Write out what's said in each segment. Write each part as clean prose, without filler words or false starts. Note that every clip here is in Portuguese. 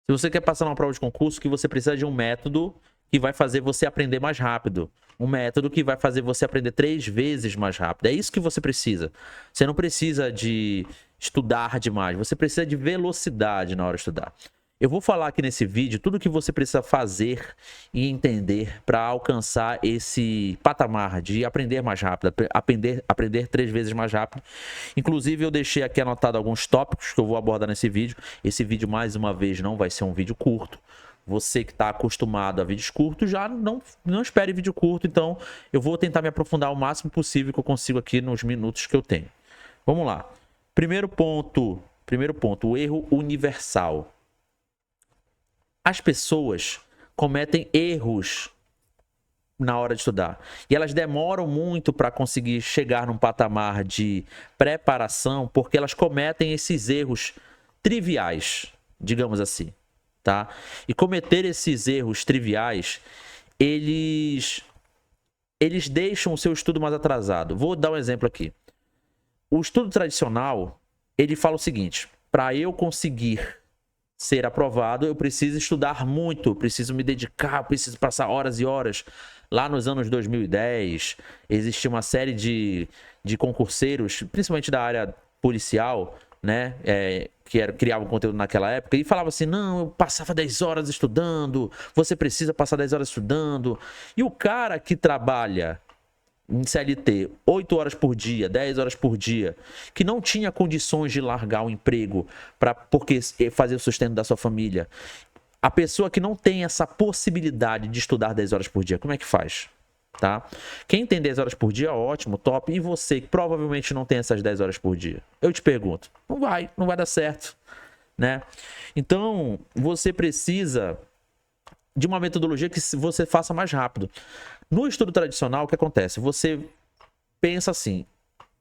Se você quer passar numa prova de concurso, que você precisa de um método que vai fazer você aprender mais rápido. Um método que vai fazer você aprender 3 vezes mais rápido. É isso que você precisa. Você não precisa de estudar demais. Você precisa de velocidade na hora de estudar. Eu vou falar aqui nesse vídeo tudo que você precisa fazer e entender para alcançar esse patamar de aprender mais rápido, aprender 3 vezes mais rápido. Inclusive, eu deixei aqui anotado alguns tópicos que eu vou abordar nesse vídeo. Esse vídeo, mais uma vez, não vai ser um vídeo curto. Você que está acostumado a vídeos curtos, já não espere vídeo curto. Então, eu vou tentar me aprofundar o máximo possível que eu consigo aqui nos minutos que eu tenho. Vamos lá. Primeiro ponto, o erro universal. As pessoas cometem erros na hora de estudar. E elas demoram muito para conseguir chegar num patamar de preparação, porque elas cometem esses erros triviais, digamos assim, tá? E cometer esses erros triviais, eles deixam o seu estudo mais atrasado. Vou dar um exemplo aqui. O estudo tradicional, ele fala o seguinte: para eu conseguir ser aprovado, eu preciso estudar muito, preciso me dedicar, preciso passar horas e horas. Lá nos anos 2010, existia uma série de concurseiros, principalmente da área policial, né, criavam conteúdo naquela época, e falava assim: não, eu passava 10 horas estudando, você precisa passar 10 horas estudando. E o cara que trabalha em CLT, 8 horas por dia, 10 horas por dia, que não tinha condições de largar o emprego porque fazer o sustento da sua família. A pessoa que não tem essa possibilidade de estudar 10 horas por dia, como é que faz? Tá? Quem tem 10 horas por dia, ótimo, top. E você que provavelmente não tem essas 10 horas por dia? Eu te pergunto, não vai dar certo, né? Então, você precisa de uma metodologia que você faça mais rápido. No estudo tradicional, o que acontece? Você pensa assim: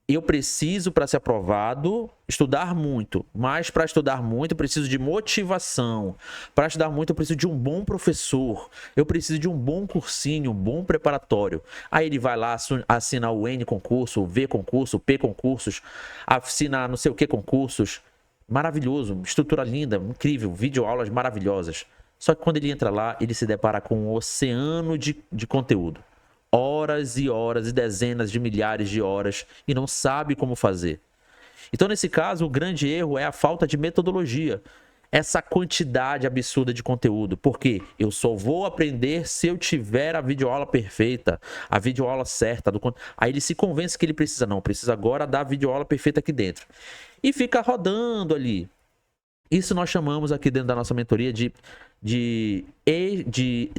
eu preciso, para ser aprovado, estudar muito. Mas para estudar muito, eu preciso de motivação. Para estudar muito, eu preciso de um bom professor. Eu preciso de um bom cursinho, um bom preparatório. Aí ele vai lá, assina o N concurso, o V concurso, o P concursos, assina não sei o que concursos. Maravilhoso, estrutura linda, incrível, videoaulas maravilhosas. Só que quando ele entra lá, ele se depara com um oceano de conteúdo. Horas e horas e dezenas de milhares de horas e não sabe como fazer. Então, nesse caso, o grande erro é a falta de metodologia. Essa quantidade absurda de conteúdo. Porque eu só vou aprender se eu tiver a videoaula perfeita, a videoaula certa. Aí ele se convence que ele precisa agora da videoaula perfeita aqui dentro. E fica rodando ali. Isso nós chamamos aqui dentro da nossa mentoria de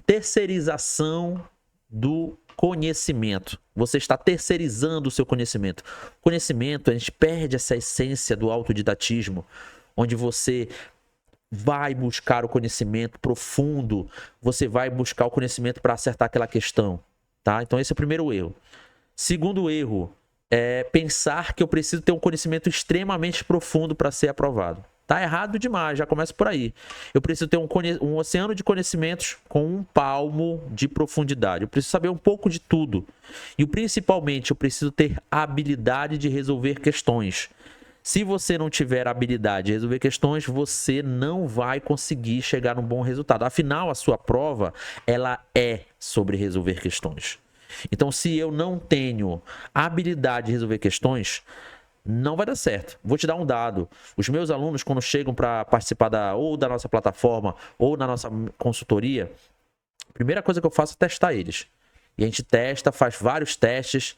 terceirização do conhecimento. Você está terceirizando o seu conhecimento. Conhecimento, a gente perde essa essência do autodidatismo, onde você vai buscar o conhecimento profundo, você vai buscar o conhecimento para acertar aquela questão, tá? Então esse é o primeiro erro. Segundo erro é pensar que eu preciso ter um conhecimento extremamente profundo para ser aprovado. Tá errado demais, já começa por aí. Eu preciso ter um oceano de conhecimentos com um palmo de profundidade. Eu preciso saber um pouco de tudo. E principalmente, eu preciso ter a habilidade de resolver questões. Se você não tiver a habilidade de resolver questões, você não vai conseguir chegar num bom resultado. Afinal, a sua prova, ela é sobre resolver questões. Então, se eu não tenho a habilidade de resolver questões, não vai dar certo. Vou te dar um dado. Os meus alunos, quando chegam para participar ou da nossa plataforma ou da nossa consultoria, a primeira coisa que eu faço é testar eles. E a gente testa, faz vários testes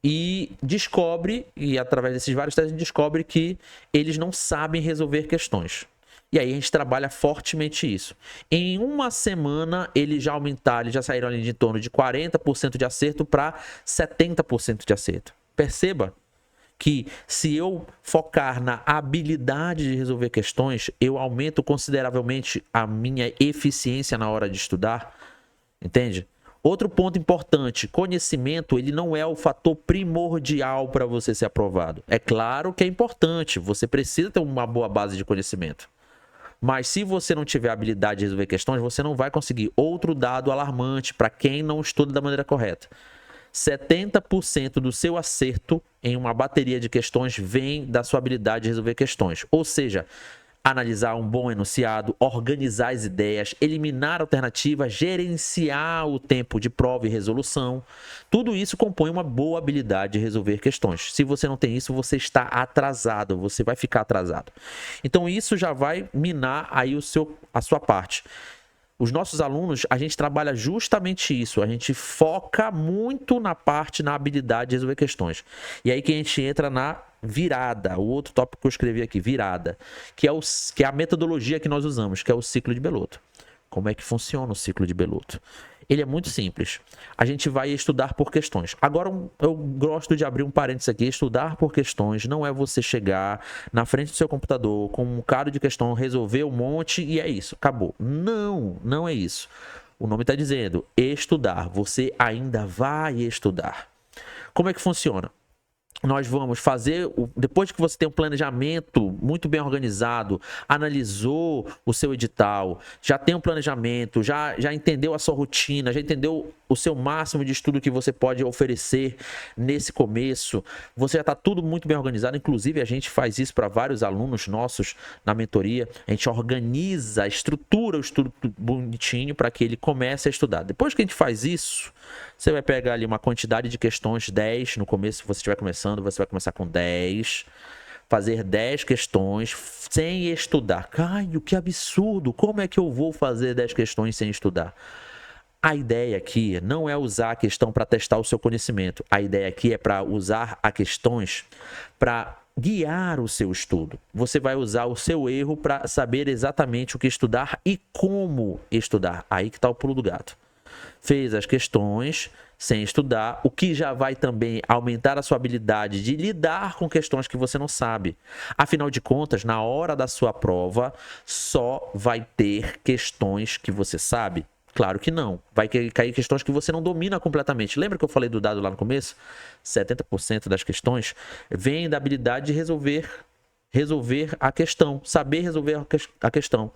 e descobre, e através desses vários testes, a gente descobre que eles não sabem resolver questões. E aí a gente trabalha fortemente isso. Em uma semana, eles já aumentaram, eles já saíram ali de em torno de 40% de acerto para 70% de acerto. Perceba que se eu focar na habilidade de resolver questões, eu aumento consideravelmente a minha eficiência na hora de estudar, entende? Outro ponto importante, conhecimento, ele não é o fator primordial para você ser aprovado. É claro que é importante, você precisa ter uma boa base de conhecimento. Mas se você não tiver a habilidade de resolver questões, você não vai conseguir. Outro dado alarmante para quem não estuda da maneira correta: 70% do seu acerto em uma bateria de questões vem da sua habilidade de resolver questões. Ou seja, analisar um bom enunciado, organizar as ideias, eliminar alternativas, gerenciar o tempo de prova e resolução. Tudo isso compõe uma boa habilidade de resolver questões. Se você não tem isso, você está atrasado, você vai ficar atrasado. Então isso já vai minar aí a sua parte. Os nossos alunos, a gente trabalha justamente isso, a gente foca muito na habilidade de resolver questões. E aí que a gente entra na virada, o outro tópico que eu escrevi aqui, virada, que é a metodologia que nós usamos, que é o ciclo de Bellotto. Como é que funciona o ciclo de Bellotto? Ele é muito simples. A gente vai estudar por questões. Agora, eu gosto de abrir um parênteses aqui. Estudar por questões não é você chegar na frente do seu computador com um bocado de questão, resolver um monte e é isso, acabou. Não, não é isso. O nome está dizendo estudar. Você ainda vai estudar. Como é que funciona? Nós vamos fazer, depois que você tem um planejamento muito bem organizado, analisou o seu edital, já tem um planejamento, já entendeu a sua rotina, já entendeu o seu máximo de estudo que você pode oferecer nesse começo, você já está tudo muito bem organizado. Inclusive a gente faz isso para vários alunos nossos na mentoria, a gente organiza, estrutura o estudo bonitinho para que ele comece a estudar. Depois que a gente faz isso, você vai pegar ali uma quantidade de questões, 10 no começo, se você estiver começando, você vai começar com 10, fazer 10 questões sem estudar. Caio, que absurdo, como é que eu vou fazer 10 questões sem estudar? A ideia aqui não é usar a questão para testar o seu conhecimento, a ideia aqui é para usar as questões para guiar o seu estudo. Você vai usar o seu erro para saber exatamente o que estudar e como estudar. Aí que está o pulo do gato. Fez as questões sem estudar, o que já vai também aumentar a sua habilidade de lidar com questões que você não sabe. Afinal de contas, na hora da sua prova, só vai ter questões que você sabe? Claro que não. Vai cair questões que você não domina completamente. Lembra que eu falei do dado lá no começo? 70% das questões vêm da habilidade de resolver a questão, saber resolver a questão.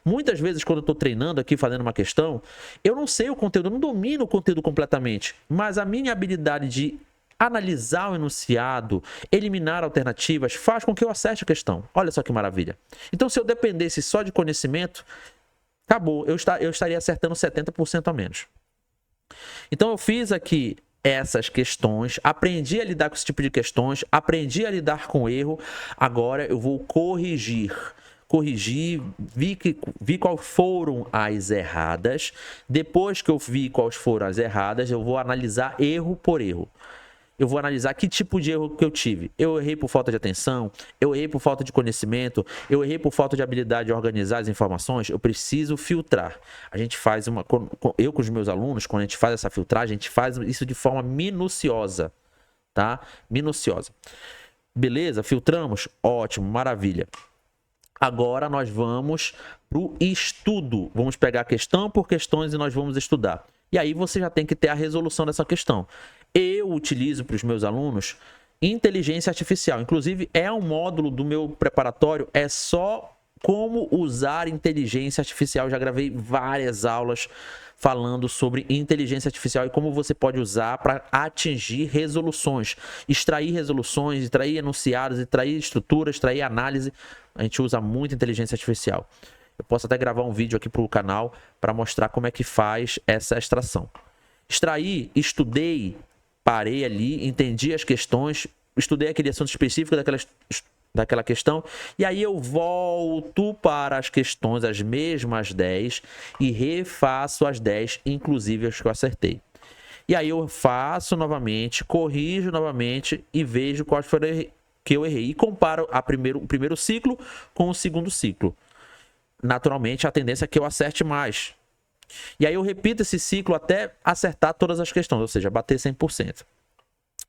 Muitas vezes, quando eu estou treinando aqui, fazendo uma questão, eu não sei o conteúdo, eu não domino o conteúdo completamente, mas a minha habilidade de analisar o enunciado, eliminar alternativas, faz com que eu acerte a questão. Olha só que maravilha. Então, se eu dependesse só de conhecimento, acabou, eu estaria acertando 70% a menos. Então, eu fiz aqui essas questões, aprendi a lidar com esse tipo de questões, aprendi a lidar com erro, agora eu vou corrigir, vi quais foram as erradas. Depois que eu vi quais foram as erradas, eu vou analisar erro por erro. Eu vou analisar que tipo de erro que eu tive. Eu errei por falta de atenção, eu errei por falta de conhecimento, eu errei por falta de habilidade de organizar as informações. Eu preciso filtrar. A gente faz eu com os meus alunos, quando a gente faz essa filtragem, a gente faz isso de forma minuciosa, tá? Minuciosa. Beleza? Filtramos? Ótimo, maravilha. Agora nós vamos para o estudo. Vamos pegar questão por questões e nós vamos estudar. E aí você já tem que ter a resolução dessa questão. Eu utilizo para os meus alunos inteligência artificial. Inclusive, é um módulo do meu preparatório, é só como usar inteligência artificial. Eu já gravei várias aulas falando sobre inteligência artificial e como você pode usar para atingir resoluções, extrair resoluções, extrair enunciados, extrair estruturas, extrair análise. A gente usa muito inteligência artificial. Eu posso até gravar um vídeo aqui para o canal para mostrar como é que faz essa extração. Extraí, estudei, parei ali, entendi as questões, estudei aquele assunto específico daquela questão, e aí eu volto para as questões, as mesmas 10, e refaço as 10, inclusive as que eu acertei. E aí eu faço novamente, corrijo novamente e vejo quais foram que eu errei. E comparo o primeiro ciclo com o segundo ciclo. Naturalmente, a tendência é que eu acerte mais. E aí eu repito esse ciclo até acertar todas as questões, ou seja, bater 100%.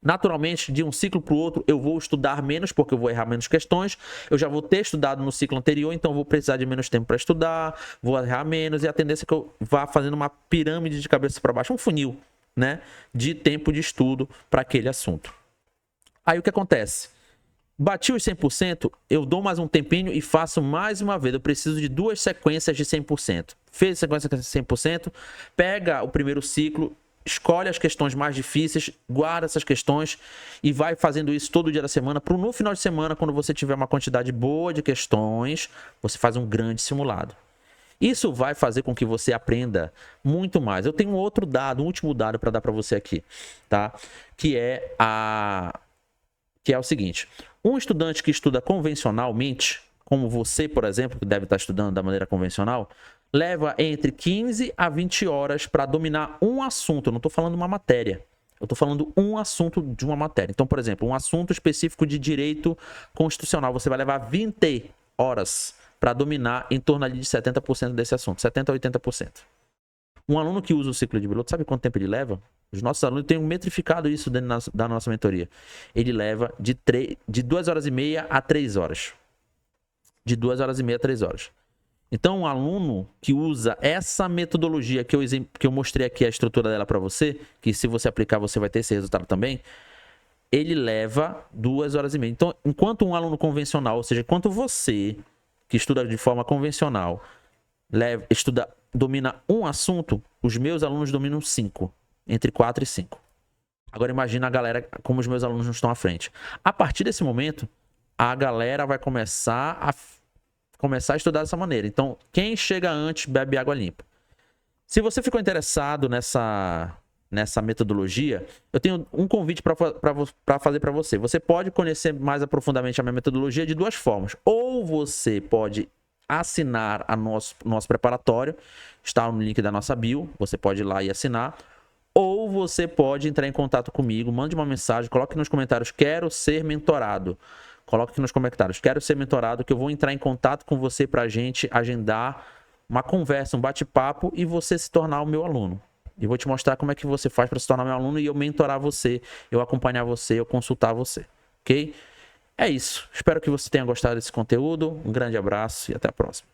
Naturalmente, de um ciclo para o outro, eu vou estudar menos, porque eu vou errar menos questões. Eu já vou ter estudado no ciclo anterior, então eu vou precisar de menos tempo para estudar, vou errar menos, e a tendência é que eu vá fazendo uma pirâmide de cabeça para baixo, um funil, né, de tempo de estudo para aquele assunto. Aí o que acontece? Bati os 100%, eu dou mais um tempinho e faço mais uma vez. Eu preciso de 2 sequências de 100%. Fez a sequência de 100%, pega o primeiro ciclo, escolhe as questões mais difíceis, guarda essas questões e vai fazendo isso todo dia da semana. Para no final de semana, quando você tiver uma quantidade boa de questões, você faz um grande simulado. Isso vai fazer com que você aprenda muito mais. Eu tenho um outro dado, um último dado para dar para você aqui, tá? Que é o seguinte: um estudante que estuda convencionalmente, como você, por exemplo, que deve estar estudando da maneira convencional, leva entre 15 a 20 horas para dominar um assunto. Eu não estou falando uma matéria. Eu estou falando um assunto de uma matéria. Então, por exemplo, um assunto específico de direito constitucional. Você vai levar 20 horas para dominar em torno ali de 70% desse assunto. 70% a 80%. Um aluno que usa o ciclo de piloto, sabe quanto tempo ele leva? Os nossos alunos têm metrificado isso dentro da nossa mentoria. Ele leva de 2 horas e meia a 3 horas. De 2 horas e meia a 3 horas. Então, um aluno que usa essa metodologia que eu mostrei aqui, a estrutura dela para você, que se você aplicar você vai ter esse resultado também, ele leva 2 horas e meia. Então, enquanto um aluno convencional, ou seja, enquanto você que estuda de forma convencional, domina um assunto, os meus alunos dominam 5, entre 4 e 5. Agora imagina a galera, como os meus alunos não estão à frente. A partir desse momento, a galera vai começar a estudar dessa maneira. Então, quem chega antes, bebe água limpa. Se você ficou interessado nessa metodologia, eu tenho um convite para fazer para você. Você pode conhecer mais aprofundadamente a minha metodologia de 2 formas. Ou você pode assinar nosso preparatório, está no link da nossa bio, você pode ir lá e assinar. Ou você pode entrar em contato comigo, mande uma mensagem, coloque nos comentários, quero ser mentorado. Coloque aqui nos comentários, quero ser mentorado, que eu vou entrar em contato com você para a gente agendar uma conversa, um bate-papo e você se tornar o meu aluno. E vou te mostrar como é que você faz para se tornar meu aluno e eu mentorar você, eu acompanhar você, eu consultar você, ok? É isso. Espero que você tenha gostado desse conteúdo. Um grande abraço e até a próxima.